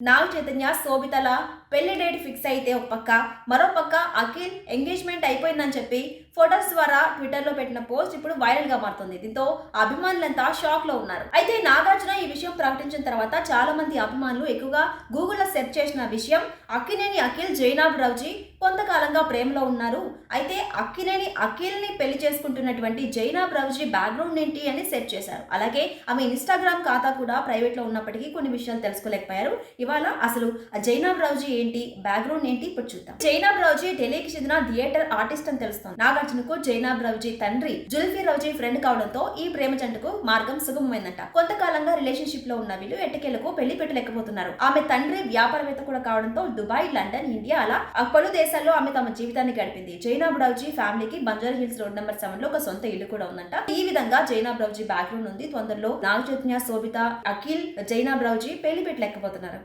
నాగ చైతన్య శోభితల పెళ్లి date fix అయితే ఒక పక్క, మరో పక్క అఖిల్ ఎంగేజ్మెంట్ అయిపోయిందని చెప్పి ఫొటోస్ ద్వారా ట్విట్టర్ లో పెట్టిన పోస్ట్ ఇప్పుడు వైరల్ గా మారుతుంది. దీంతో అభిమానులంతా షాక్ లో ఉన్నారు. అయితే నాగార్జున ఈ విషయం ప్రకటించిన తర్వాత చాలా మంది అభిమానులు ఎక్కువగా గూగుల్లో సెర్చ్ చేసిన విషయం అక్కినేని అఖిల్ జైనాబ్ రావుజీ కొంతకాలంగా ప్రేమలో ఉన్నారు. అయితే అక్కినేని అఖిల్ ని పెళ్లి చేసుకుంటున్నటువంటి జైనాబ్ రావుజీ బ్యాక్గ్రౌండ్ ఏంటి అని సెర్చ్ చేశారు. అలాగే ఆమె ఇన్స్టాగ్రామ్ ఖాతా కూడా ప్రైవేట్ లో ఉన్నప్పటికీ కొన్ని విషయాలు తెలుసుకోలేకపోయారు. ఇవాళ అసలు జైనాబ్ రావుజీ ఏంటి, బ్యాక్గ్రౌండ్ ఏంటి ఇప్పుడు చూద్దాం. జైనాబ్ రావుజీ ఢిల్లీకి చెందిన థియేటర్ ఆర్టిస్ట్ అని తెలుస్తోంది. నాగార్జునకు జైనాబ్ రావుజీ తండ్రి జుల్ఫీ రావుజీ ఫ్రెండ్ కావడంతో ఈ ప్రేమ జంటకు మార్గం సుగమమైందంట. కొంతకాలంగా రిలేషన్షిప్ లో ఉన్న వీళ్ళు ఎట్టకేలకు పెళ్లి పెట్టలేకపోతున్నారు. ఆమె తండ్రి వ్యాపారవేత్త కూడా కావడంతో దుబాయ్, లండన్, ఇండియా అలా పలు దేశాల్లో ఆమె తమ జీవితాన్ని గడిపింది. జైనాబ్ రావుజీ ఫ్యామిలీకి బంజారా హిల్స్ రోడ్ నెంబర్ 7 లో ఒక సొంత ఇల్లు కూడా ఉందంట. ఈ విధంగా జైనాబ్ రావుజీ బ్యాక్గ్రౌండ్ ఉంది. తొందరలో నాగ చైతన్య, శోభిత, అఖిల్, జైనాబ్ రావుజీ పెళ్లి పెట్టలేకపోతున్నారు.